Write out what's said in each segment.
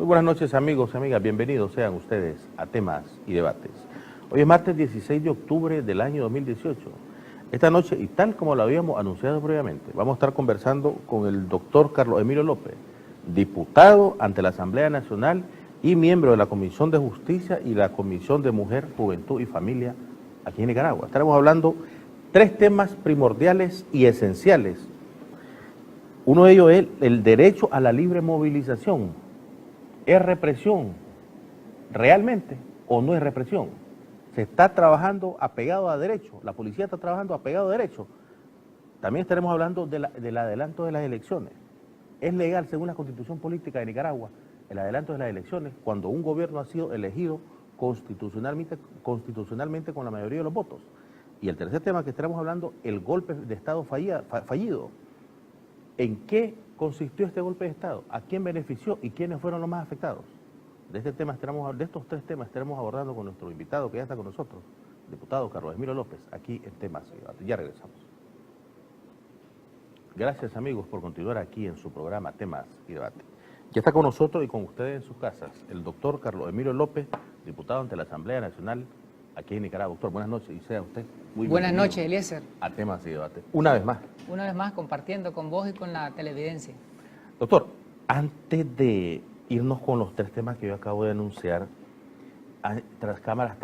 Muy buenas noches, amigos y amigas. Bienvenidos sean ustedes a Temas y Debates. Hoy es martes 16 de octubre del año 2018. Esta noche, y tal como lo habíamos anunciado previamente, vamos a estar conversando con el doctor Carlos Emilio López, diputado ante la Asamblea Nacional y miembro de la Comisión de Justicia y la Comisión de Mujer, Juventud y Familia aquí en Nicaragua. Estaremos hablando tres temas primordiales y esenciales. Uno de ellos es el derecho a la libre movilización. ¿Es represión realmente o no es represión? ¿Se está trabajando apegado a derecho? ¿La policía está trabajando apegado a derecho? También estaremos hablando del adelanto de las elecciones. ¿Es legal, según la Constitución Política de Nicaragua, el adelanto de las elecciones cuando un gobierno ha sido elegido constitucionalmente con la mayoría de los votos? Y el tercer tema que estaremos hablando, el golpe de Estado fallido. ¿En qué consistió este golpe de Estado? ¿A quién benefició y quiénes fueron los más afectados? De estos tres temas estaremos abordando con nuestro invitado que ya está con nosotros, el diputado Carlos Emilio López, aquí en Temas y Debates. Ya regresamos. Gracias, amigos, por continuar aquí en su programa Temas y Debates. Ya está con nosotros y con ustedes en sus casas el doctor Carlos Emilio López, diputado ante la Asamblea Nacional aquí en Nicaragua. Doctor, buenas noches y sea usted muy bienvenido. Buenas noches, Eliezer. A Temas y Debates. Una vez más. Una vez más compartiendo con vos y con la televidencia. Doctor, antes de irnos con los tres temas que yo acabo de anunciar, tras cámara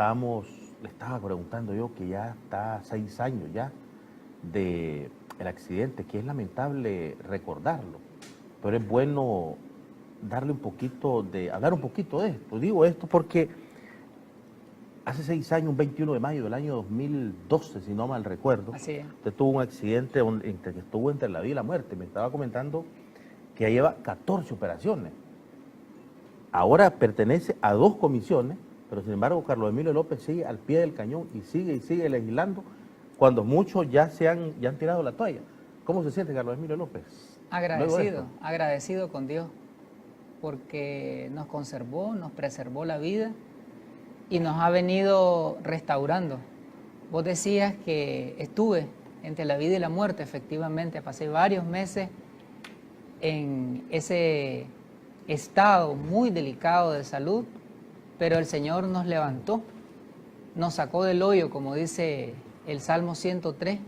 le estaba preguntando yo que ya está 6 años ya del accidente, que es lamentable recordarlo, pero es bueno hablar un poquito de esto. Digo esto porque hace 6 años, un 21 de mayo del año 2012, si no mal recuerdo, usted tuvo un accidente que estuvo entre la vida y la muerte. Me estaba comentando que ya lleva 14 operaciones. Ahora pertenece a 2 comisiones, pero sin embargo Carlos Emilio López sigue al pie del cañón y sigue legislando cuando muchos ya han tirado la toalla. ¿Cómo se siente Carlos Emilio López? Agradecido con Dios, porque nos conservó, nos preservó la vida y nos ha venido restaurando. Vos decías que estuve entre la vida y la muerte, efectivamente, pasé varios meses en ese estado muy delicado de salud, pero el Señor nos levantó, nos sacó del hoyo, como dice el Salmo 103,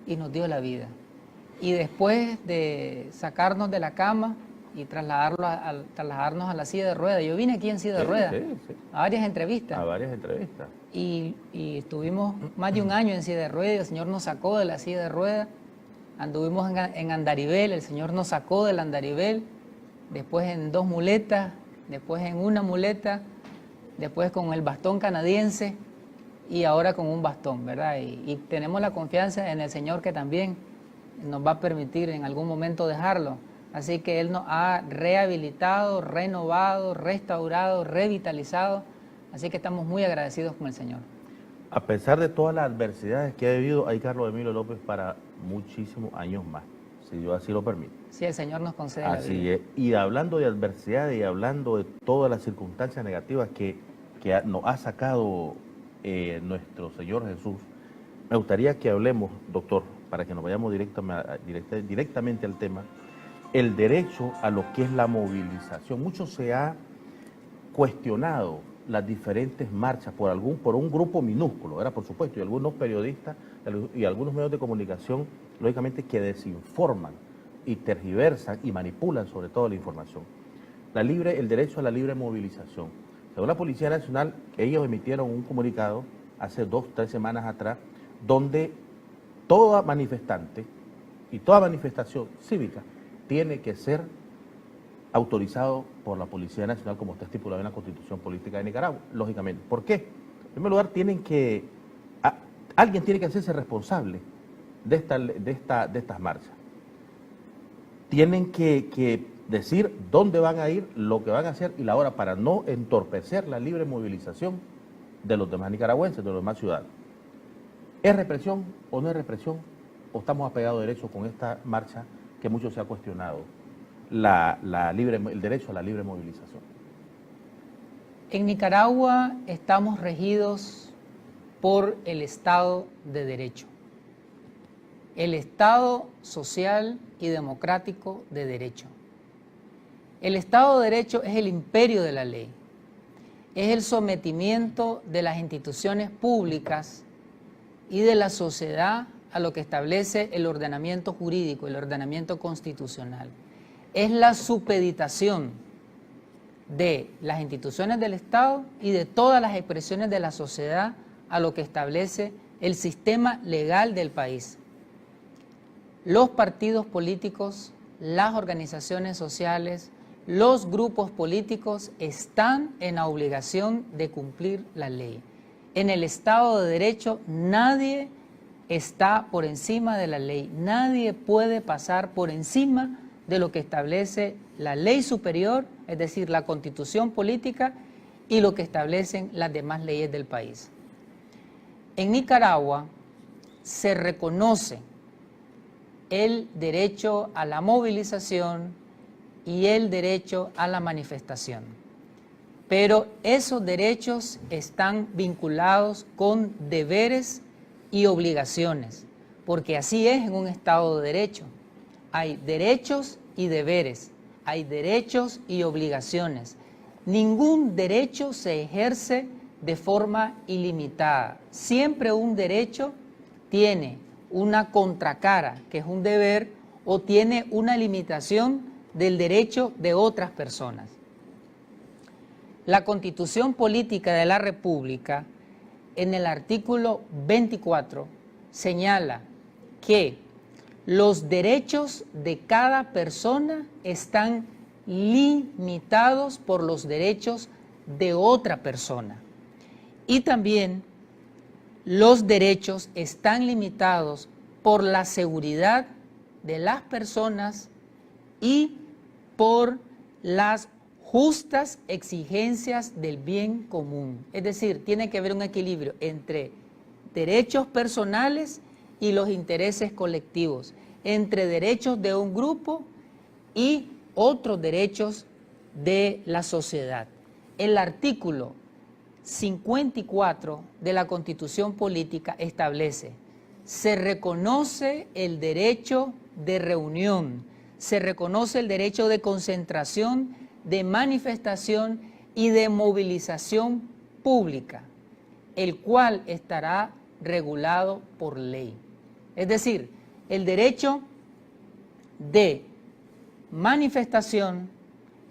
y nos dio la vida. Y después de sacarnos de la cama y trasladarnos a la silla de ruedas, yo vine aquí en silla de ruedas, a varias entrevistas. Y estuvimos más de un año en silla de ruedas, el Señor nos sacó de la silla de ruedas, anduvimos en andarivel, el Señor nos sacó del andarivel, después en 2 muletas, después en 1 muleta, después con el bastón canadiense y ahora con un bastón, ¿verdad? Y tenemos la confianza en el Señor que también nos va a permitir en algún momento dejarlo. Así que Él nos ha rehabilitado, renovado, restaurado, revitalizado. Así que estamos muy agradecidos con el Señor. A pesar de todas las adversidades que ha vivido, hay Carlos Emilio López para muchísimos años más, si Dios así lo permite. Sí, el Señor nos concede la vida. Así es. Y hablando de adversidades y hablando de todas las circunstancias negativas que nos ha sacado nuestro Señor Jesús, me gustaría que hablemos, doctor, para que nos vayamos directamente al tema, el derecho a lo que es la movilización. Mucho se ha cuestionado las diferentes marchas por un grupo minúsculo, ¿verdad? Por supuesto, y algunos periodistas y algunos medios de comunicación, lógicamente, que desinforman y tergiversan y manipulan sobre todo la información. El derecho a la libre movilización. Según la Policía Nacional, ellos emitieron un comunicado hace 2 o 3 semanas atrás, donde toda manifestante y toda manifestación cívica tiene que ser autorizado por la Policía Nacional, como está estipulado en la Constitución Política de Nicaragua, lógicamente. ¿Por qué? En primer lugar, alguien tiene que hacerse responsable de estas marchas. Tienen que decir dónde van a ir, lo que van a hacer y la hora, para no entorpecer la libre movilización de los demás nicaragüenses, de los demás ciudadanos. ¿Es represión o no es represión? ¿O estamos apegados a derecho con esta marcha que mucho se ha cuestionado? El derecho a la libre movilización. En Nicaragua estamos regidos por el Estado de Derecho, el Estado social y democrático de derecho. El Estado de Derecho es el imperio de la ley, es el sometimiento de las instituciones públicas y de la sociedad a lo que establece el ordenamiento jurídico, el ordenamiento constitucional. Es la supeditación de las instituciones del Estado y de todas las expresiones de la sociedad a lo que establece el sistema legal del país. Los partidos políticos, las organizaciones sociales, los grupos políticos están en la obligación de cumplir la ley. En el Estado de Derecho nadie está por encima de la ley, nadie puede pasar por encima de lo que establece la ley superior, es decir, la Constitución política y lo que establecen las demás leyes del país. En Nicaragua se reconoce el derecho a la movilización y el derecho a la manifestación. Pero esos derechos están vinculados con deberes y obligaciones, porque así es en un Estado de Derecho. Hay derechos y deberes, hay derechos y obligaciones. Ningún derecho se ejerce de forma ilimitada. Siempre un derecho tiene una contracara, que es un deber, o tiene una limitación del derecho de otras personas. La Constitución Política de la República, en el artículo 24, señala que los derechos de cada persona están limitados por los derechos de otra persona. Y también los derechos están limitados por la seguridad de las personas y por las justas exigencias del bien común. Es decir, tiene que haber un equilibrio entre derechos personales y los intereses colectivos, entre derechos de un grupo y otros derechos de la sociedad. El artículo 54 de la Constitución Política establece: se reconoce el derecho de reunión, se reconoce el derecho de concentración, de manifestación y de movilización pública, el cual estará regulado por ley. Es decir, el derecho de manifestación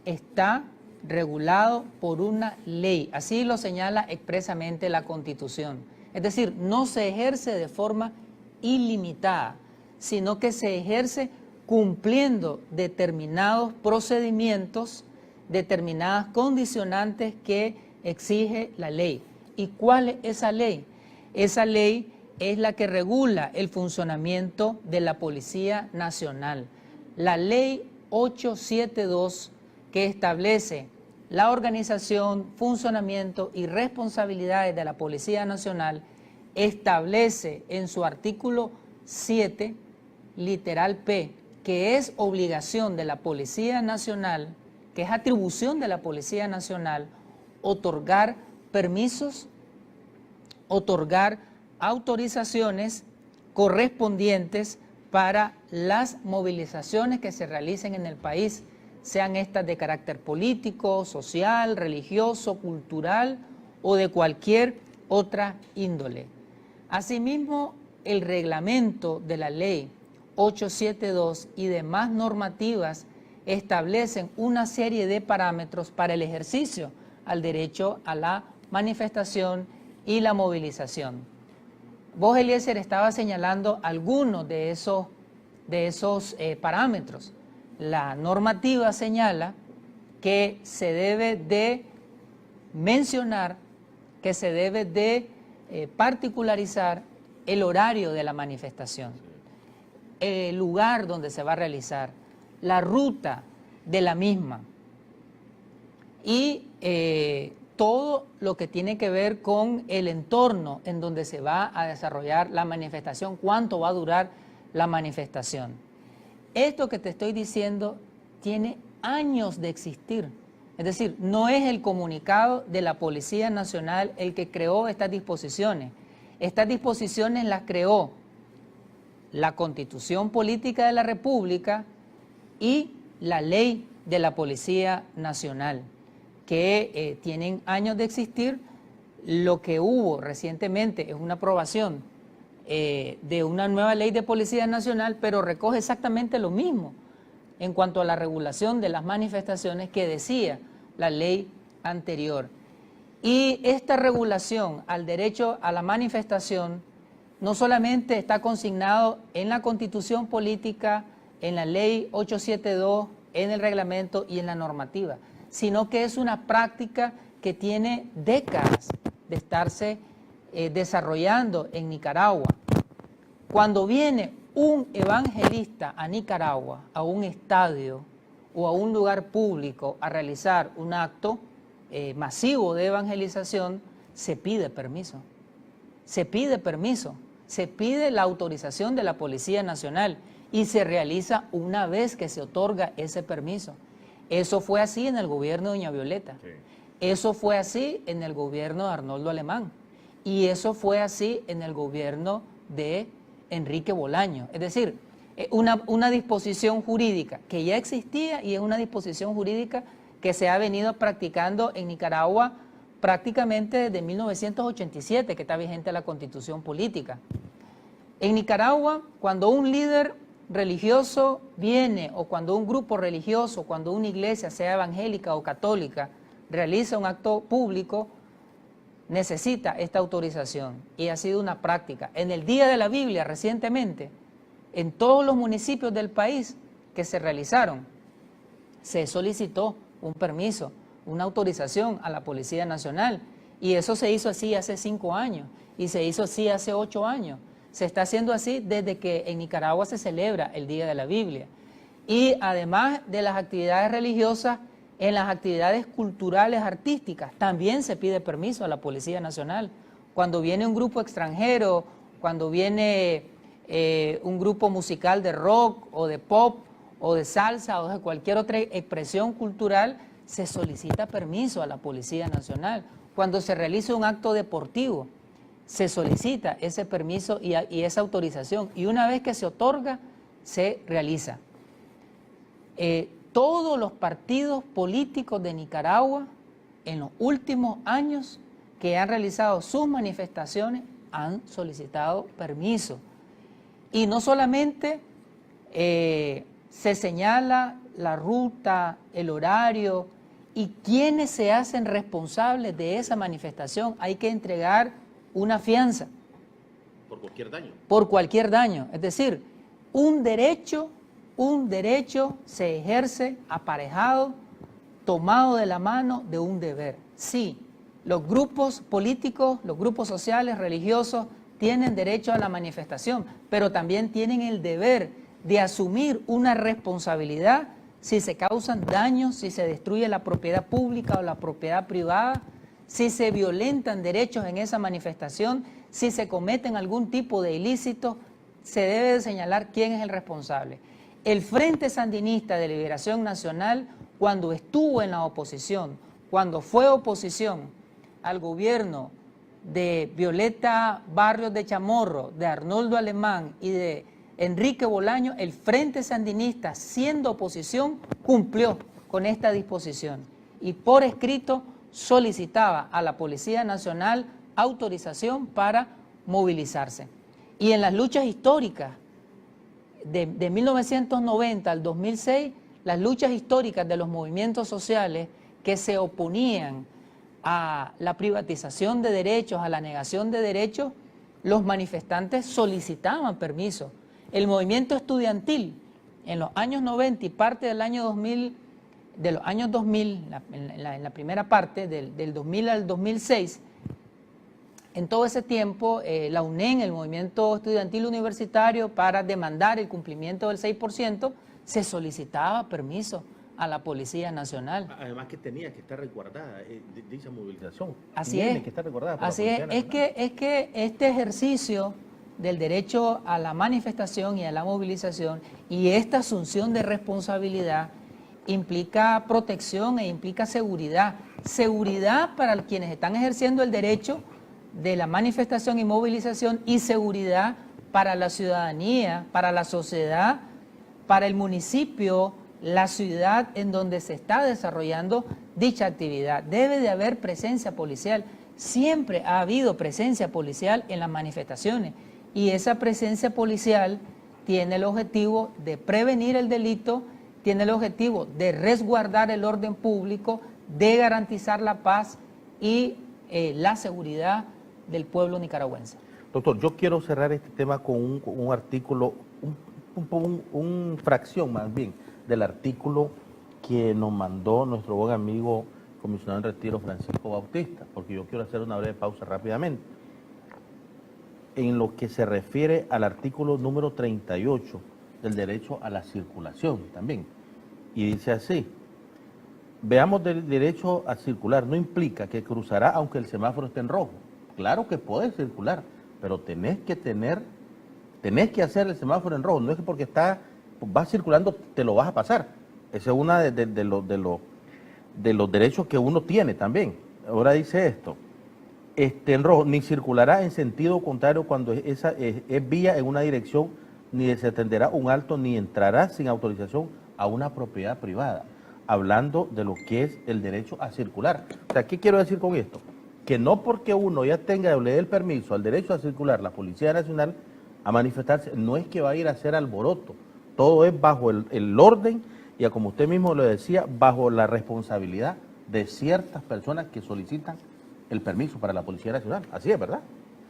está regulado por una ley, así lo señala expresamente la Constitución. Es decir, no se ejerce de forma ilimitada, sino que se ejerce cumpliendo determinados procedimientos, determinadas condicionantes que exige la ley. ¿Y cuál es esa ley? Esa ley es la que regula el funcionamiento de la Policía Nacional. La Ley 872, que establece la organización, funcionamiento y responsabilidades de la Policía Nacional, establece en su artículo 7, literal P, que es obligación de la Policía Nacional, que es atribución de la Policía Nacional, otorgar permisos, otorgar autorizaciones correspondientes para las movilizaciones que se realicen en el país, sean estas de carácter político, social, religioso, cultural o de cualquier otra índole. Asimismo, el reglamento de la Ley 872 y demás normativas establecen una serie de parámetros para el ejercicio al derecho a la manifestación y la movilización. Vos, Eliezer, estaba señalando algunos de esos parámetros. La normativa señala que se debe de mencionar, que se debe de particularizar el horario de la manifestación, el lugar donde se va a realizar, la ruta de la misma y todo lo que tiene que ver con el entorno en donde se va a desarrollar la manifestación, cuánto va a durar la manifestación. Esto que te estoy diciendo tiene años de existir. Es decir, no es el comunicado de la Policía Nacional el que creó estas disposiciones. Estas disposiciones las creó la Constitución Política de la República y la Ley de la Policía Nacional, que tienen años de existir. Lo que hubo recientemente es una aprobación de una nueva ley de Policía Nacional, pero recoge exactamente lo mismo en cuanto a la regulación de las manifestaciones que decía la ley anterior. Y esta regulación al derecho a la manifestación no solamente está consignado en la Constitución Política, en la Ley 872, en el reglamento y en la normativa, sino que es una práctica que tiene décadas de estarse desarrollando en Nicaragua. Cuando viene un evangelista a Nicaragua, a un estadio o a un lugar público a realizar un acto masivo de evangelización, se pide permiso. Se pide permiso, se pide la autorización de la Policía Nacional y se realiza una vez que se otorga ese permiso. Eso fue así en el gobierno de doña Violeta. Sí. Eso fue así en el gobierno de Arnoldo Alemán. Y eso fue así en el gobierno de Enrique Bolaños. Es decir, una disposición jurídica que ya existía y es una disposición jurídica que se ha venido practicando en Nicaragua prácticamente desde 1987, que está vigente la Constitución Política. En Nicaragua, cuando un líder religioso viene, o cuando un grupo religioso, cuando una iglesia, sea evangélica o católica, realiza un acto público, necesita esta autorización, y ha sido una práctica. En el Día de la Biblia, recientemente, en todos los municipios del país que se realizaron, se solicitó un permiso, una autorización a la Policía Nacional, y eso se hizo así hace 5 años, y se hizo así hace 8 años. Se está haciendo así desde que en Nicaragua se celebra el Día de la Biblia. Y además de las actividades religiosas, en las actividades culturales, artísticas, también se pide permiso a la Policía Nacional. Cuando viene un grupo extranjero, cuando viene un grupo musical de rock o de pop o de salsa o de cualquier otra expresión cultural, se solicita permiso a la Policía Nacional. Cuando se realiza un acto deportivo, se solicita ese permiso y esa autorización, y una vez que se otorga, se realiza. Todos los partidos políticos de Nicaragua en los últimos años que han realizado sus manifestaciones han solicitado permiso. Y no solamente se señala la ruta, el horario y quiénes se hacen responsables de esa manifestación. Hay que entregar una fianza. ¿Por cualquier daño? Por cualquier daño. Es decir, un derecho se ejerce aparejado, tomado de la mano de un deber. Sí, los grupos políticos, los grupos sociales, religiosos, tienen derecho a la manifestación, pero también tienen el deber de asumir una responsabilidad si se causan daños, si se destruye la propiedad pública o la propiedad privada, si se violentan derechos en esa manifestación, si se cometen algún tipo de ilícito, se debe de señalar quién es el responsable. El Frente Sandinista de Liberación Nacional, cuando estuvo en la oposición, cuando fue oposición al gobierno de Violeta Barrios de Chamorro, de Arnoldo Alemán y de Enrique Bolaños, el Frente Sandinista, siendo oposición, cumplió con esta disposición y por escrito solicitaba a la Policía Nacional autorización para movilizarse. Y en las luchas históricas de 1990 al 2006, las luchas históricas de los movimientos sociales que se oponían a la privatización de derechos, a la negación de derechos, los manifestantes solicitaban permiso. El movimiento estudiantil en los años 90 y parte del año 2000, de los años 2000, en la primera parte, del 2000 al 2006, en todo ese tiempo, la UNEN, el Movimiento Estudiantil Universitario, para demandar el cumplimiento del 6%, se solicitaba permiso a la Policía Nacional. Además que tenía que estar resguardada dicha movilización. Así es. Que estar resguardada por Así la es. Policía Nacional. Es que este ejercicio del derecho a la manifestación y a la movilización y esta asunción de responsabilidad implica protección e implica seguridad. Seguridad para quienes están ejerciendo el derecho de la manifestación y movilización, y seguridad para la ciudadanía, para la sociedad, para el municipio, la ciudad en donde se está desarrollando dicha actividad. Debe de haber presencia policial. Siempre ha habido presencia policial en las manifestaciones y esa presencia policial tiene el objetivo de prevenir el delito, tiene el objetivo de resguardar el orden público, de garantizar la paz y la seguridad del pueblo nicaragüense. Doctor, yo quiero cerrar este tema con un artículo, un fracción más bien, del artículo que nos mandó nuestro buen amigo comisionado en retiro Francisco Bautista, porque yo quiero hacer una breve pausa rápidamente. En lo que se refiere al artículo número 38 del derecho a la circulación también, y dice así: veamos, del derecho a circular no implica que cruzará aunque el semáforo esté en rojo. Claro que puedes circular, pero tenés que hacer el semáforo en rojo. No es que porque vas circulando te lo vas a pasar. Esa es una de los derechos que uno tiene también. Ahora dice esto: en rojo, ni circulará en sentido contrario cuando es vía en una dirección, ni se atenderá un alto, ni entrará sin autorización a una propiedad privada. Hablando de lo que es el derecho a circular. O sea, ¿qué quiero decir con esto? Que no porque uno ya le dé el permiso al derecho a circular, la Policía Nacional, a manifestarse, no es que va a ir a hacer alboroto. Todo es bajo el orden y, como usted mismo lo decía, bajo la responsabilidad de ciertas personas que solicitan el permiso para la Policía Nacional. Así es, ¿verdad?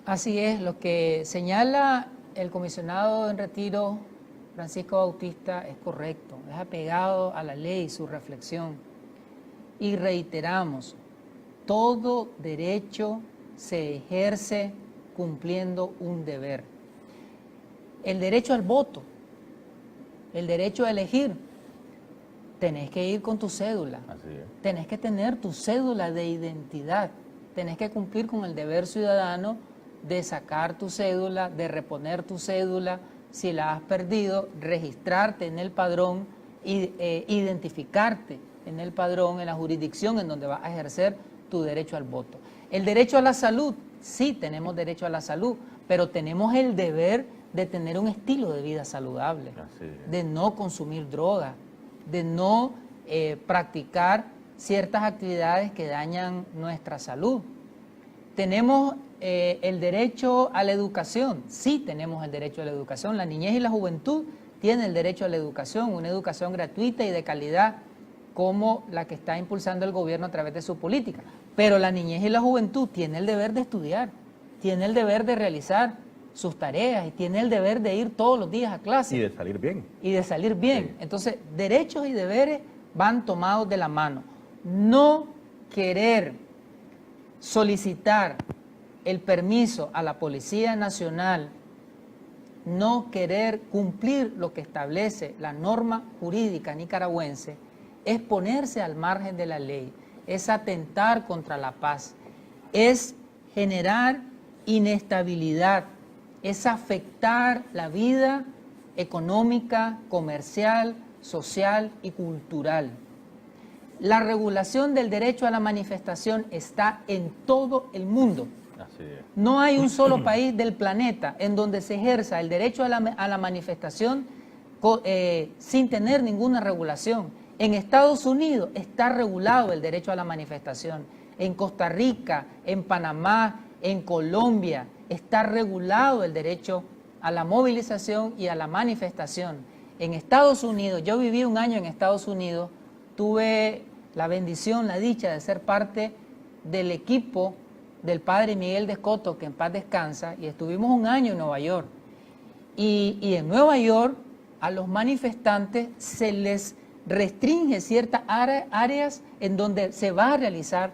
Así es, lo que señala el comisionado en retiro Francisco Bautista es correcto, es apegado a la ley, su reflexión. Y reiteramos, todo derecho se ejerce cumpliendo un deber. El derecho al voto, el derecho a elegir, tenés que ir con tu cédula, tenés que tener tu cédula de identidad, tenés que cumplir con el deber ciudadano de sacar tu cédula, de reponer tu cédula, si la has perdido, registrarte en el padrón, identificarte en el padrón, en la jurisdicción en donde vas a ejercer tu derecho al voto. El derecho a la salud, sí tenemos derecho a la salud, pero tenemos el deber de tener un estilo de vida saludable, de no consumir drogas, de no practicar ciertas actividades que dañan nuestra salud. Tenemos el derecho a la educación, sí tenemos el derecho a la educación. La niñez y la juventud tienen el derecho a la educación, una educación gratuita y de calidad como la que está impulsando el gobierno a través de su política. Pero la niñez y la juventud tiene el deber de estudiar, tiene el deber de realizar sus tareas y tiene el deber de ir todos los días a clase. Y de salir bien. Y de salir bien. Sí. Entonces, derechos y deberes van tomados de la mano. No querer solicitar el permiso a la Policía Nacional, no querer cumplir lo que establece la norma jurídica nicaragüense, es ponerse al margen de la ley, es atentar contra la paz, es generar inestabilidad, es afectar la vida económica, comercial, social y cultural. La regulación del derecho a la manifestación está en todo el mundo. Así es. No hay un solo país del planeta en donde se ejerza el derecho a la manifestación sin tener ninguna regulación. En Estados Unidos está regulado el derecho a la manifestación. En Costa Rica, en Panamá, en Colombia, está regulado el derecho a la movilización y a la manifestación. En Estados Unidos, yo viví un año en Estados Unidos, tuve la bendición, la dicha de ser parte del equipo del padre Miguel de Escoto, que en paz descansa, y estuvimos un año en Nueva York. Y en Nueva York a los manifestantes se les restringe ciertas áreas en donde se va a realizar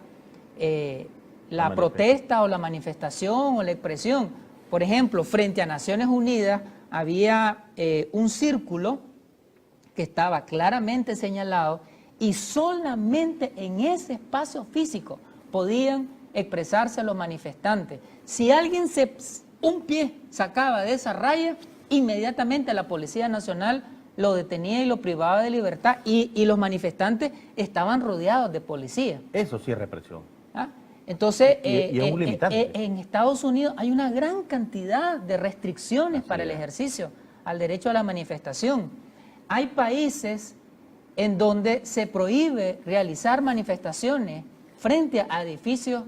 la protesta o la manifestación o la expresión. Por ejemplo, frente a Naciones Unidas había un círculo que estaba claramente señalado y solamente en ese espacio físico podían expresarse los manifestantes. Si alguien un pie sacaba de esa raya, inmediatamente la Policía Nacional lo detenía y lo privaba de libertad y los manifestantes estaban rodeados de policía. Eso sí es represión. ¿Ah? Entonces, y es un limitante. En Estados Unidos hay una gran cantidad de restricciones para el ejercicio al derecho a la manifestación. Hay países en donde se prohíbe realizar manifestaciones frente a edificios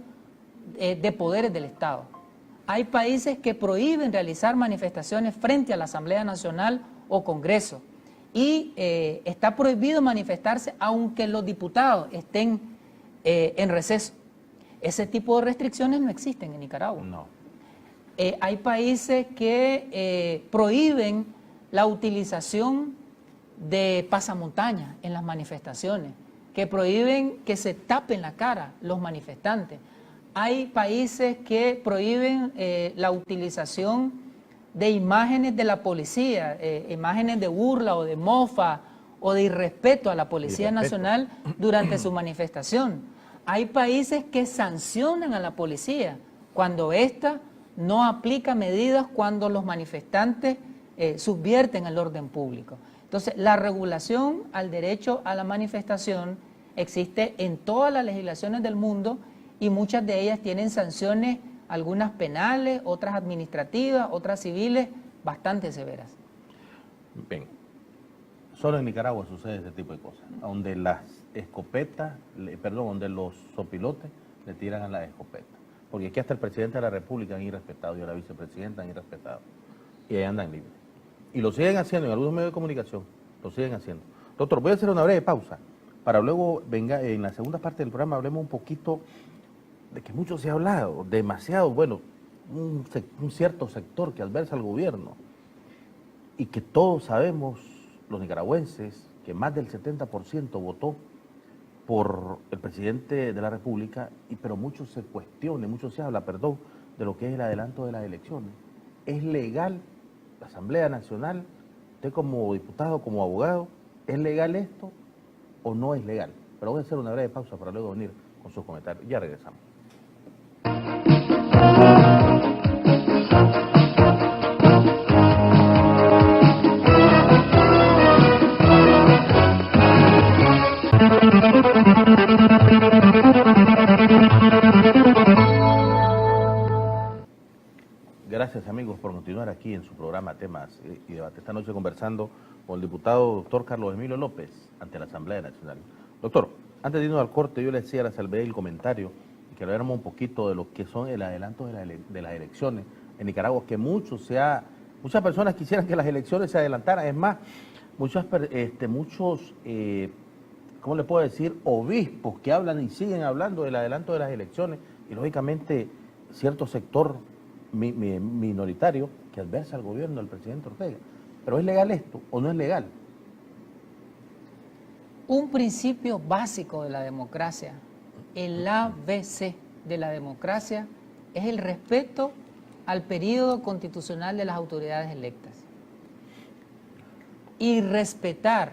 de poderes del Estado. Hay países que prohíben realizar manifestaciones frente a la Asamblea Nacional o Congreso. Y está prohibido manifestarse aunque los diputados estén en receso. Ese tipo de restricciones no existen en Nicaragua. No. Hay países que prohíben la utilización de pasamontañas en las manifestaciones, que prohíben que se tapen la cara los manifestantes. Hay países que prohíben la utilización de imágenes de la policía, imágenes de burla o de mofa o de irrespeto a la Policía Nacional durante su manifestación. Hay países que sancionan a la policía cuando ésta no aplica medidas cuando los manifestantes subvierten el orden público. Entonces, la regulación al derecho a la manifestación existe en todas las legislaciones del mundo y muchas de ellas tienen sanciones, algunas penales, otras administrativas, otras civiles, bastante severas. Bien, solo en Nicaragua sucede ese tipo de cosas, donde las escopetas, donde los sopilotes le tiran a las escopetas. Porque aquí hasta el presidente de la República han irrespetado y a la vicepresidenta han irrespetado. Y ahí andan libres. Y lo siguen haciendo en algunos medios de comunicación, lo siguen haciendo. Doctor, voy a hacer una breve pausa para luego, venga, en la segunda parte del programa hablemos un poquito de que mucho se ha hablado, demasiado, bueno, un cierto sector que adversa al gobierno y que todos sabemos, los nicaragüenses, que más del 70% votó por el presidente de la República, pero mucho se cuestiona, mucho se habla, de lo que es el adelanto de las elecciones. ¿Es legal la Asamblea Nacional? Usted como diputado, como abogado, ¿es legal esto o no es legal? Pero voy a hacer una breve pausa para luego venir con sus comentarios. Ya regresamos. Gracias amigos por continuar aquí en su programa Temas y Debate. Esta noche conversando con el diputado doctor Carlos Emilio López ante la Asamblea Nacional. Doctor, antes de irnos al corte yo le decía a la salvedad el comentario que habláramos un poquito de lo que son el adelanto de las elecciones en Nicaragua, que muchas personas quisieran que las elecciones se adelantaran. Es más, muchos, ¿cómo le puedo decir? Obispos que hablan y siguen hablando del adelanto de las elecciones y lógicamente cierto sector minoritario que adversa al gobierno del presidente Ortega. ¿Pero es legal esto o no es legal? Un principio básico de la democracia, el ABC de la democracia, es el respeto al periodo constitucional de las autoridades electas. Y respetar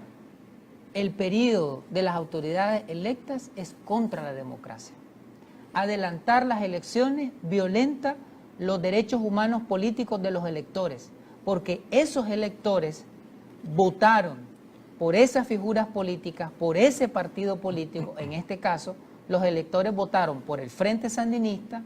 el periodo de las autoridades electas es contra la democracia. Adelantar las elecciones violenta los derechos humanos políticos de los electores, porque esos electores votaron por esas figuras políticas, por ese partido político. En este caso, los electores votaron por el Frente Sandinista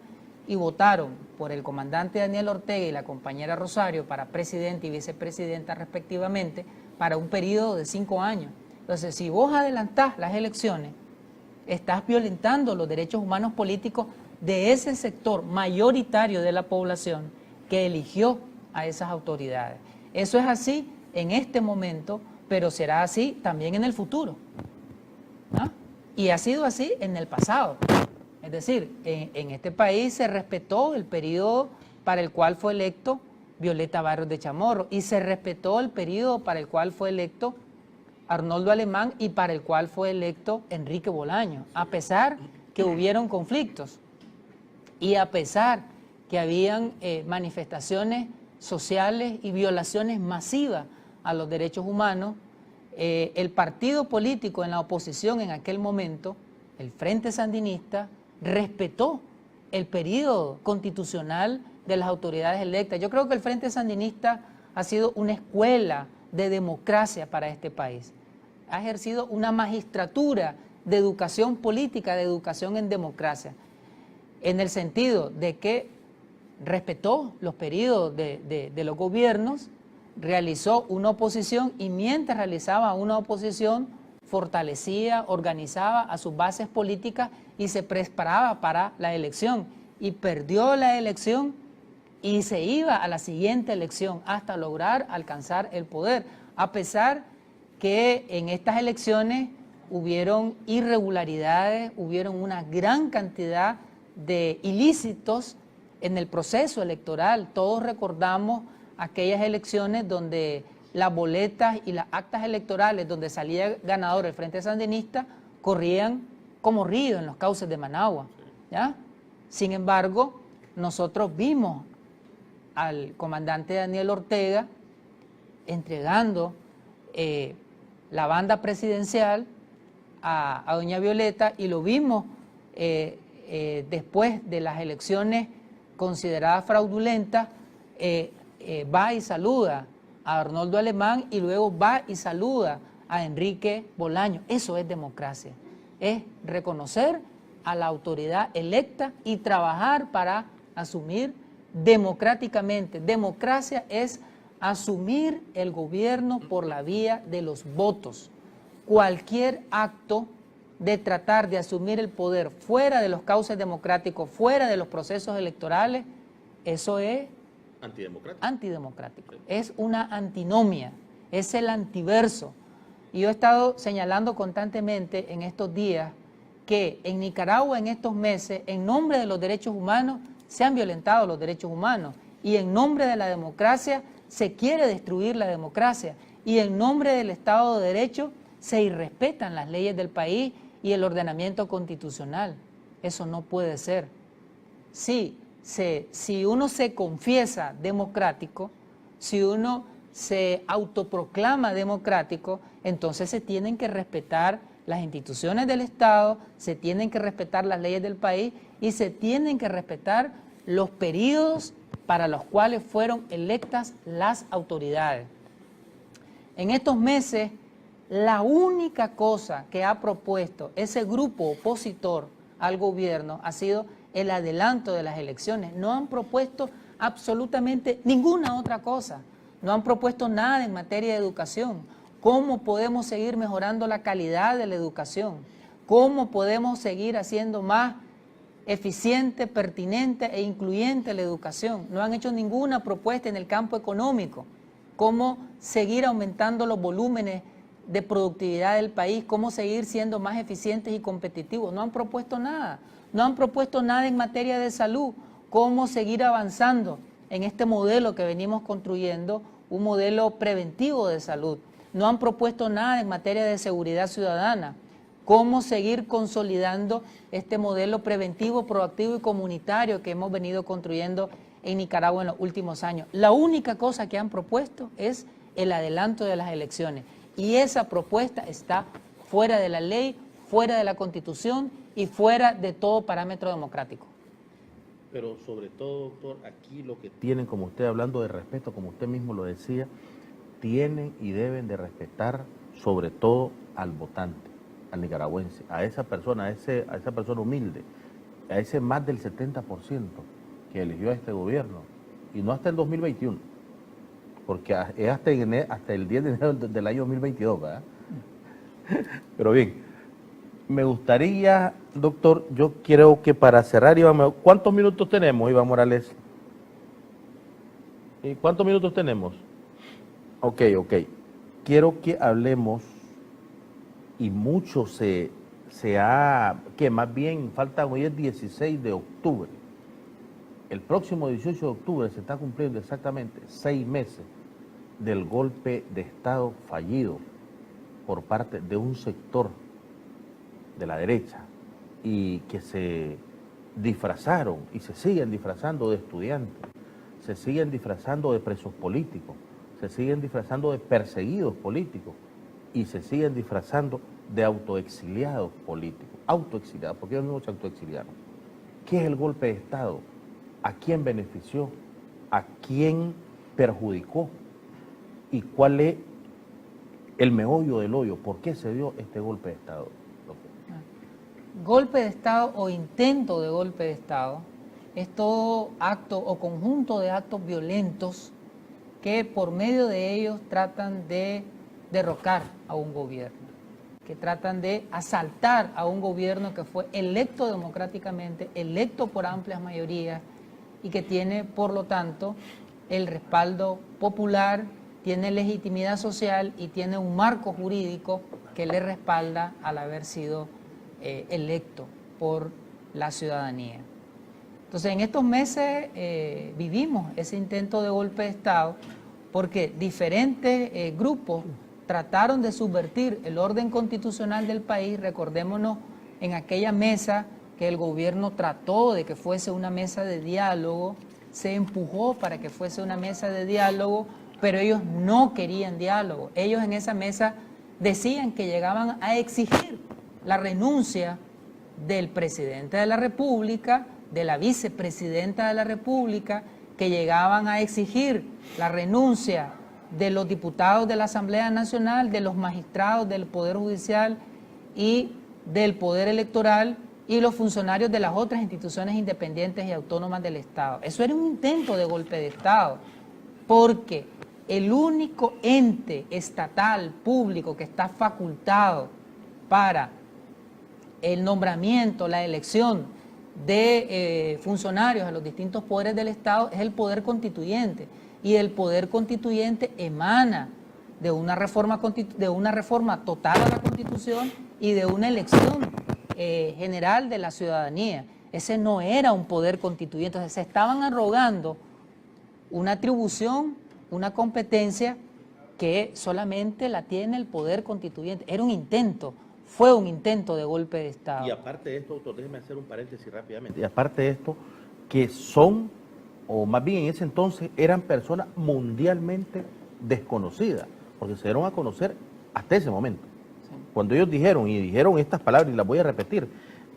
y votaron por el comandante Daniel Ortega y la compañera Rosario para presidente y vicepresidenta respectivamente para un periodo de 5 años. Entonces, si vos adelantás las elecciones, estás violentando los derechos humanos políticos de ese sector mayoritario de la población que eligió a esas autoridades. Eso es así en este momento, pero será así también en el futuro, ¿no? Y ha sido así en el pasado. Es decir, en este país se respetó el periodo para el cual fue electo Violeta Barrios de Chamorro y se respetó el periodo para el cual fue electo Arnoldo Alemán y para el cual fue electo Enrique Bolaño, a pesar que hubieron conflictos y a pesar que habían manifestaciones sociales y violaciones masivas a los derechos humanos. El partido político en la oposición en aquel momento, el Frente Sandinista, respetó el periodo constitucional de las autoridades electas. Yo creo que el Frente Sandinista ha sido una escuela de democracia para este país. Ha ejercido una magistratura de educación política, de educación en democracia, en el sentido de que respetó los periodos de los gobiernos, realizó una oposición y mientras realizaba una oposición fortalecía, organizaba a sus bases políticas y se preparaba para la elección. Y perdió la elección y se iba a la siguiente elección hasta lograr alcanzar el poder, a pesar que en estas elecciones hubieron irregularidades, hubieron una gran cantidad de ilícitos en el proceso electoral. Todos recordamos aquellas elecciones donde las boletas y las actas electorales donde salía ganador el Frente Sandinista corrían como río en los cauces de Managua, ¿ya? Sin embargo, nosotros vimos al comandante Daniel Ortega entregando la banda presidencial a doña Violeta, y lo vimos después de las elecciones consideradas fraudulentas, va y saluda a Arnoldo Alemán y luego va y saluda a Enrique Bolaño. Eso es democracia, es reconocer a la autoridad electa y trabajar para asumir democráticamente. Democracia es asumir el gobierno por la vía de los votos. Cualquier acto de tratar de asumir el poder fuera de los cauces democráticos, fuera de los procesos electorales, eso es antidemocrático. Es una antinomia, es el antiverso. Y yo he estado señalando constantemente en estos días que en Nicaragua en estos meses, en nombre de los derechos humanos, se han violentado los derechos humanos, y en nombre de la democracia se quiere destruir la democracia, y en nombre del Estado de Derecho se irrespetan las leyes del país y el ordenamiento constitucional. Eso no puede ser. Si uno se confiesa democrático, si uno se autoproclama democrático, entonces se tienen que respetar las instituciones del Estado, se tienen que respetar las leyes del país y se tienen que respetar los periodos para los cuales fueron electas las autoridades. En estos meses, la única cosa que ha propuesto ese grupo opositor al gobierno ha sido el adelanto de las elecciones. No han propuesto absolutamente ninguna otra cosa. No han propuesto nada en materia de educación. ¿Cómo podemos seguir mejorando la calidad de la educación? ¿Cómo podemos seguir haciendo más eficiente, pertinente e incluyente la educación? No han hecho ninguna propuesta en el campo económico. ¿Cómo seguir aumentando los volúmenes de productividad del país? ¿Cómo seguir siendo más eficientes y competitivos? No han propuesto nada. No han propuesto nada en materia de salud. ¿Cómo seguir avanzando en este modelo que venimos construyendo, un modelo preventivo de salud? No han propuesto nada en materia de seguridad ciudadana. ¿Cómo seguir consolidando este modelo preventivo, proactivo y comunitario que hemos venido construyendo en Nicaragua en los últimos años? La única cosa que han propuesto es el adelanto de las elecciones. Y esa propuesta está fuera de la ley, fuera de la Constitución y fuera de todo parámetro democrático. Pero sobre todo, doctor, aquí lo que tienen, como usted hablando de respeto, como usted mismo lo decía, tienen y deben de respetar sobre todo al votante, al nicaragüense, a esa persona, a esa persona humilde, a ese más del 70% que eligió a este gobierno, y no hasta el 2021, porque es hasta el 10 de enero del año 2022, ¿verdad? Pero bien, me gustaría, doctor, yo creo que para cerrar, ¿cuántos minutos tenemos, Iván Morales? ¿Cuántos minutos tenemos? Ok. Quiero que hablemos, y mucho que más bien falta, hoy es 16 de octubre. El próximo 18 de octubre se está cumpliendo exactamente 6 meses del golpe de Estado fallido por parte de un sector de la derecha, y que se disfrazaron y se siguen disfrazando de estudiantes, se siguen disfrazando de presos políticos, se siguen disfrazando de perseguidos políticos y se siguen disfrazando de autoexiliados políticos. Autoexiliados, porque ellos mismos se autoexiliaron. ¿Qué es el golpe de Estado? ¿A quién benefició? ¿A quién perjudicó? ¿Y cuál es el meollo del hoyo? ¿Por qué se dio este golpe de Estado? Golpe de Estado o intento de golpe de Estado es todo acto o conjunto de actos violentos que por medio de ellos tratan de derrocar a un gobierno. que tratan de asaltar a un gobierno que fue electo democráticamente, electo por amplias mayorías y que tiene, por lo tanto, el respaldo popular, tiene legitimidad social y tiene un marco jurídico que le respalda al haber sido electo por la ciudadanía. Entonces, en estos meses vivimos ese intento de golpe de Estado porque diferentes grupos trataron de subvertir el orden constitucional del país. Recordémonos en aquella mesa que el gobierno trató de que fuese una mesa de diálogo, se empujó para que fuese una mesa de diálogo, pero ellos no querían diálogo. Ellos en esa mesa decían que llegaban a exigir la renuncia del presidente de la República, de la vicepresidenta de la República, que llegaban a exigir la renuncia de los diputados de la Asamblea Nacional, de los magistrados del Poder Judicial y del Poder Electoral y los funcionarios de las otras instituciones independientes y autónomas del Estado. Eso era un intento de golpe de Estado, porque el único ente estatal público que está facultado para el nombramiento, la elección de funcionarios a los distintos poderes del Estado es el Poder Constituyente. Y el Poder Constituyente emana de una reforma total a la Constitución y de una elección general de la ciudadanía. Ese no era un poder constituyente. Entonces, se estaban arrogando una atribución, una competencia que solamente la tiene el Poder Constituyente. Era un intento, fue un intento de golpe de Estado. Y aparte de esto, doctor, déjeme hacer un paréntesis rápidamente. Y aparte de esto, que son, o más bien en ese entonces, eran personas mundialmente desconocidas, porque se dieron a conocer hasta ese momento. Sí. Cuando ellos dijeron estas palabras, y las voy a repetir,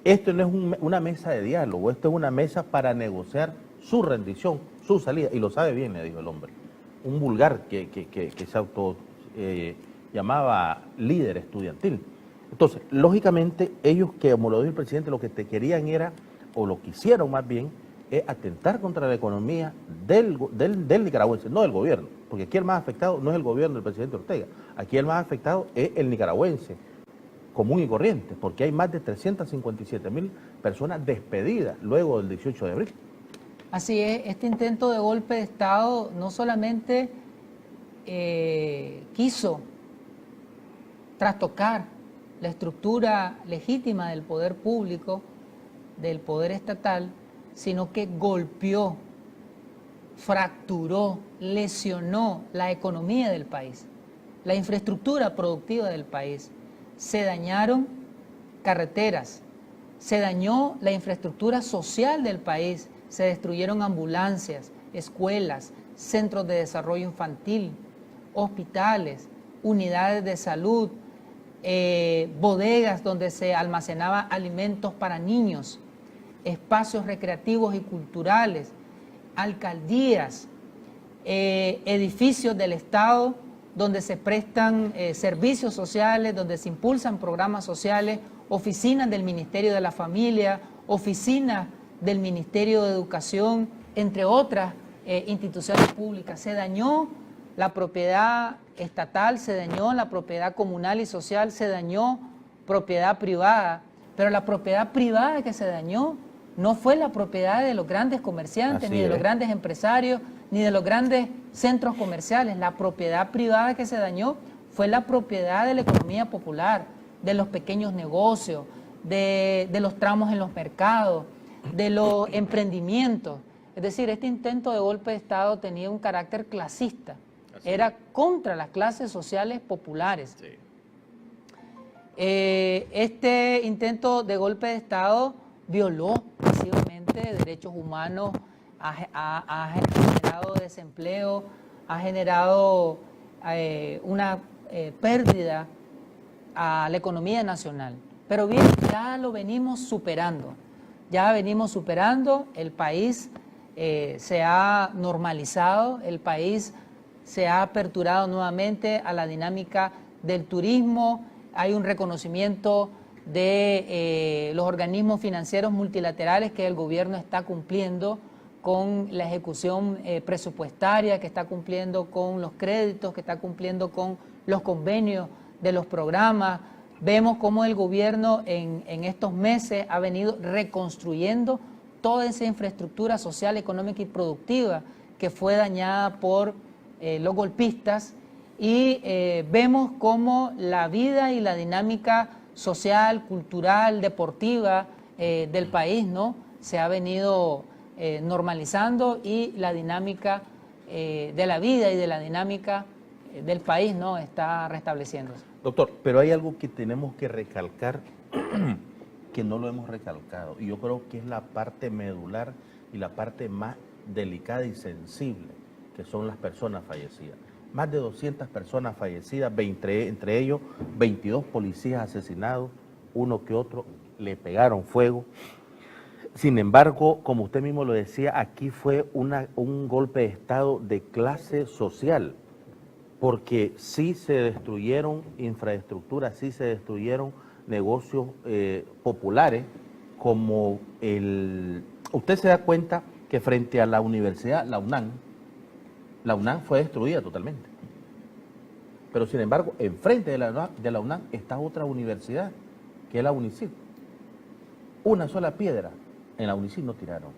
esto no es una mesa de diálogo, esto es una mesa para negociar su rendición, su salida, y lo sabe bien, le dijo el hombre. Un vulgar que se auto llamaba líder estudiantil. Entonces, lógicamente, ellos, que como lo dijo el presidente, lo que te querían era, o lo quisieron más bien, es atentar contra la economía del nicaragüense, no del gobierno, porque aquí el más afectado no es el gobierno del presidente Ortega, aquí el más afectado es el nicaragüense común y corriente, porque hay más de 357,000 personas despedidas luego del 18 de abril. Así es, este intento de golpe de Estado no solamente quiso trastocar la estructura legítima del poder público, del poder estatal, sino que golpeó, fracturó, lesionó la economía del país, la infraestructura productiva del país. Se dañaron carreteras, se dañó la infraestructura social del país, se destruyeron ambulancias, escuelas, centros de desarrollo infantil, hospitales, unidades de salud, bodegas donde se almacenaba alimentos para niños, espacios recreativos y culturales, alcaldías, edificios del Estado donde se prestan servicios sociales, donde se impulsan programas sociales, oficinas del Ministerio de la Familia, oficinas del Ministerio de Educación, entre otras instituciones públicas. Se dañó la propiedad estatal, se dañó la propiedad comunal y social, se dañó propiedad privada, pero la propiedad privada que se dañó no fue la propiedad de los grandes comerciantes, ni de los grandes empresarios, ni de los grandes centros comerciales. La propiedad privada que se dañó fue la propiedad de la economía popular, de los pequeños negocios, de los tramos en los mercados, de los emprendimientos. Es decir, este intento de golpe de Estado tenía un carácter clasista. Era contra las clases sociales populares. Sí. Este intento de golpe de Estado violó masivamente derechos humanos, ha generado desempleo, ha generado una pérdida a la economía nacional. Pero bien, ya lo venimos superando. El país se ha normalizado, el país se ha aperturado nuevamente a la dinámica del turismo, hay un reconocimiento de los organismos financieros multilaterales que el gobierno está cumpliendo con la ejecución presupuestaria, que está cumpliendo con los créditos, que está cumpliendo con los convenios de los programas, Vemos cómo el gobierno en estos meses ha venido reconstruyendo toda esa infraestructura social, económica y productiva que fue dañada por los golpistas, y vemos cómo la vida y la dinámica social, cultural, deportiva del país, ¿no?, se ha venido normalizando, y la dinámica de la vida y de la dinámica del país, ¿no?, está restableciéndose. Doctor, pero hay algo que tenemos que recalcar que no lo hemos recalcado, y yo creo que es la parte medular y la parte más delicada y sensible, que son las personas fallecidas. Más de 200 personas fallecidas, entre ellos 22 policías asesinados, uno que otro le pegaron fuego. Sin embargo, como usted mismo lo decía, aquí fue un golpe de Estado de clase social, porque sí se destruyeron infraestructuras, sí se destruyeron negocios populares, como usted se da cuenta que frente a la universidad, la UNAM fue destruida totalmente. Pero sin embargo, enfrente de la UNAM está otra universidad, que es la UNICID. Una sola piedra en la UNICID no tiraron.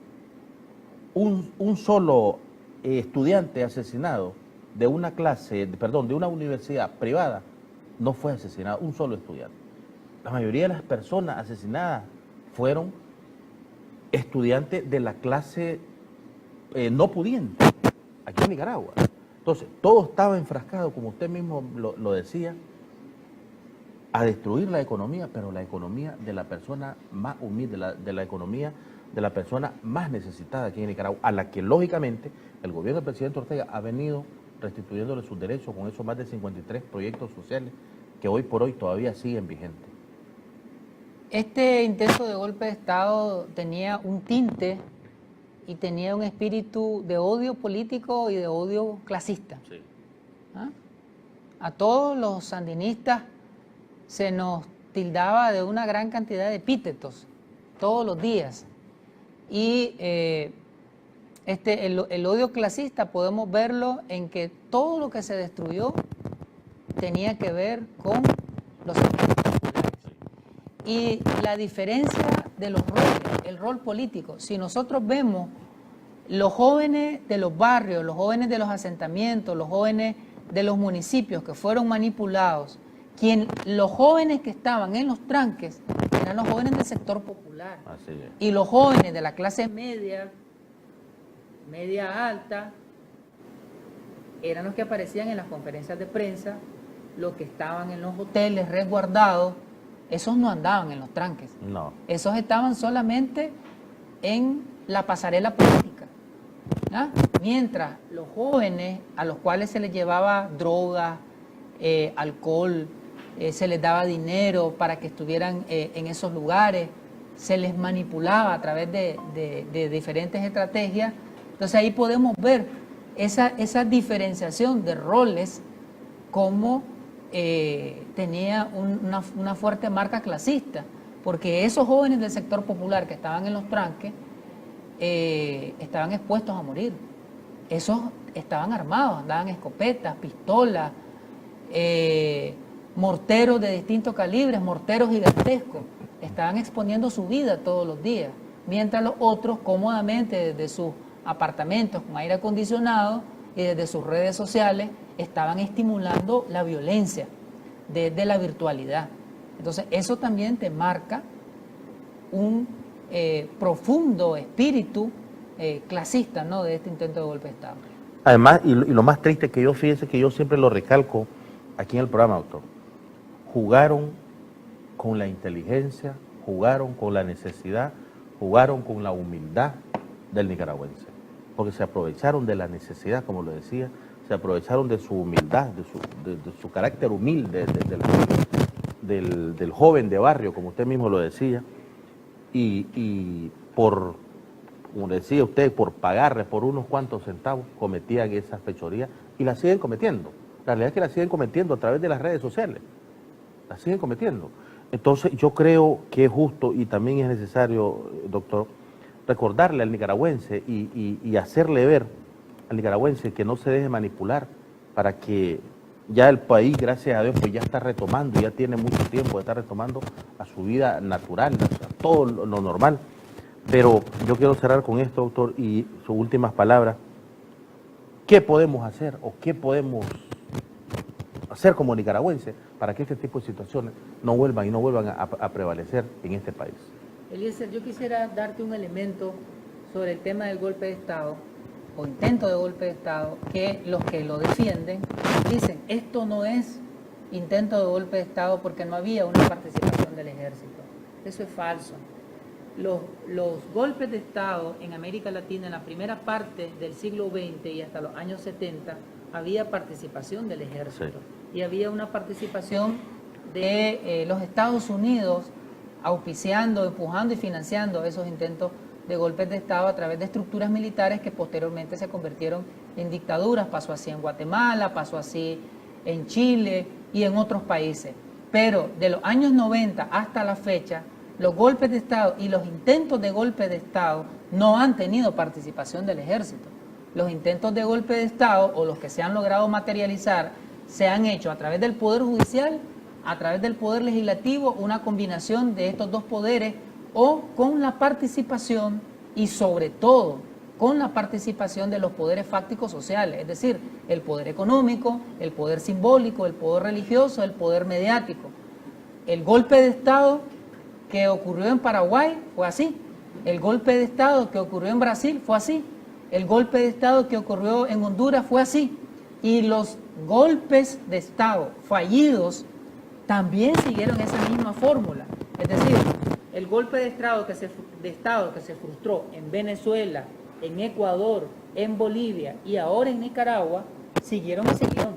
Un solo estudiante asesinado de una de una universidad privada no fue asesinado, un solo estudiante. La mayoría de las personas asesinadas fueron estudiantes de la clase no pudiente, aquí en Nicaragua. Entonces, todo estaba enfrascado, como usted mismo lo decía, a destruir la economía, pero la economía de la persona más humilde, de la economía de la persona más necesitada aquí en Nicaragua, a la que lógicamente el gobierno del presidente Ortega ha venido restituyéndole sus derechos con esos más de 53 proyectos sociales que hoy por hoy todavía siguen vigentes. Este intento de golpe de Estado tenía un tinte y tenía un espíritu de odio político y de odio clasista. Sí. ¿Ah? A todos los sandinistas se nos tildaba de una gran cantidad de epítetos todos los días. Y el odio clasista podemos verlo en que todo lo que se destruyó tenía que ver con los sectores populares. Y la diferencia de los roles, el rol político, si nosotros vemos los jóvenes de los barrios, los jóvenes de los asentamientos, los jóvenes de los municipios que fueron manipulados, los jóvenes que estaban en los tranques eran los jóvenes del sector popular. Así es. Y los jóvenes de la clase media, media alta, eran los que aparecían en las conferencias de prensa, los que estaban en los hoteles resguardados. Esos no andaban en los tranques. No. Esos estaban solamente en la pasarela política. ¿Ah? Mientras los jóvenes a los cuales se les llevaba drogas, alcohol, se les daba dinero para que estuvieran en esos lugares, se les manipulaba a través de diferentes estrategias. Entonces ahí podemos ver esa diferenciación de roles como tenía una fuerte marca clasista, porque esos jóvenes del sector popular que estaban en los tranques estaban expuestos a morir. Esos estaban armados, andaban escopetas, pistolas, morteros de distintos calibres, morteros gigantescos, estaban exponiendo su vida todos los días, mientras los otros cómodamente desde sus apartamentos con aire acondicionado y desde sus redes sociales estaban estimulando la violencia desde la virtualidad. Entonces eso también te marca un profundo espíritu clasista, ¿no?, de este intento de golpe de Estado. Además, y lo más triste que fíjese que yo siempre lo recalco aquí en el programa, doctor, jugaron con la inteligencia, jugaron con la necesidad, jugaron con la humildad del nicaragüense, porque se aprovecharon de la necesidad, como lo decía, se aprovecharon de su humildad, de su carácter humilde, del joven de barrio, como usted mismo lo decía, y por, como decía usted, por pagarle por unos cuantos centavos, cometían esas fechorías y las siguen cometiendo. La realidad es que las siguen cometiendo a través de las redes sociales, las siguen cometiendo. Entonces yo creo que es justo y también es necesario, doctor, recordarle al nicaragüense y hacerle ver al nicaragüense que no se deje manipular para que ya el país, gracias a Dios, pues ya está retomando, ya tiene mucho tiempo de estar retomando a su vida natural, a todo lo normal. Pero yo quiero cerrar con esto, doctor, y sus últimas palabras. ¿Qué podemos hacer o qué podemos hacer como nicaragüenses para que este tipo de situaciones no vuelvan a prevalecer en este país? Eliezer, yo quisiera darte un elemento sobre el tema del golpe de Estado o intento de golpe de Estado, que los que lo defienden dicen, esto no es intento de golpe de Estado porque no había una participación del ejército. Eso es falso. Los golpes de Estado en América Latina en la primera parte del siglo XX y hasta los años 70 había participación del ejército, sí, y había una participación de los Estados Unidos auspiciando, empujando y financiando esos intentos de golpes de Estado a través de estructuras militares que posteriormente se convirtieron en dictaduras. Pasó así en Guatemala, pasó así en Chile y en otros países. Pero de los años 90 hasta la fecha, los golpes de Estado y los intentos de golpe de Estado no han tenido participación del ejército. Los intentos de golpe de Estado, o los que se han logrado materializar, se han hecho a través del Poder Judicial, a través del Poder Legislativo, una combinación de estos dos poderes, o con la participación y sobre todo con la participación de los poderes fácticos sociales, es decir, el poder económico, el poder simbólico, el poder religioso, el poder mediático. El golpe de Estado que ocurrió en Paraguay fue así, el golpe de Estado que ocurrió en Brasil fue así, el golpe de Estado que ocurrió en Honduras fue así, y los golpes de Estado fallidos también siguieron esa misma fórmula. Es decir, el golpe de Estado que se frustró en Venezuela, en Ecuador, en Bolivia y ahora en Nicaragua, siguieron ese guión.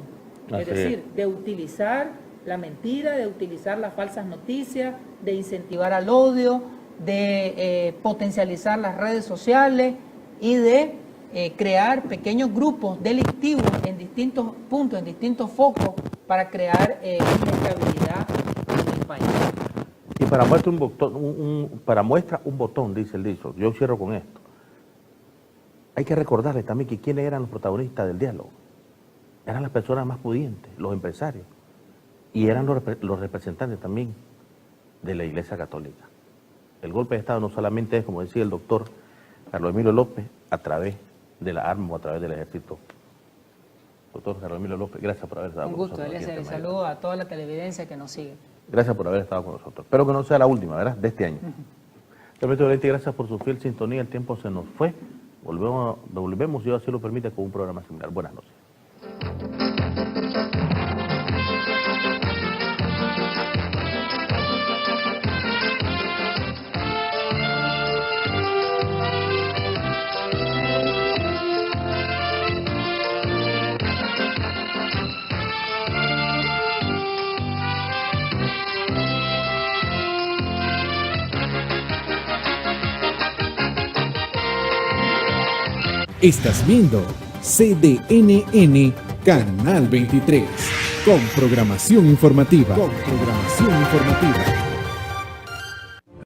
Es decir, de utilizar la mentira, de utilizar las falsas noticias, de incentivar al odio, de potencializar las redes sociales y de crear pequeños grupos delictivos en distintos puntos, en distintos focos, para crear inestabilidad en el país. Y para muestra un botón, dice el dicho, yo cierro con esto. Hay que recordarle también que quiénes eran los protagonistas del diálogo. Eran las personas más pudientes, los empresarios, y eran los representantes también de la Iglesia Católica. El golpe de Estado no solamente es, como decía el doctor Carlos Emilio López, a través de la arma o a través del ejército. Doctor Carlos Emilio López, gracias por haber estado con nosotros. Un gusto, Eliezer, y saludo a toda la televidencia que nos sigue. Gracias por haber estado con nosotros. Espero que no sea la última, ¿verdad?, de este año. Gracias por su fiel sintonía. El tiempo se nos fue. Volvemos, si Dios así lo permite, con un programa similar. Buenas noches. Estás viendo CDNN Canal 23 con programación informativa.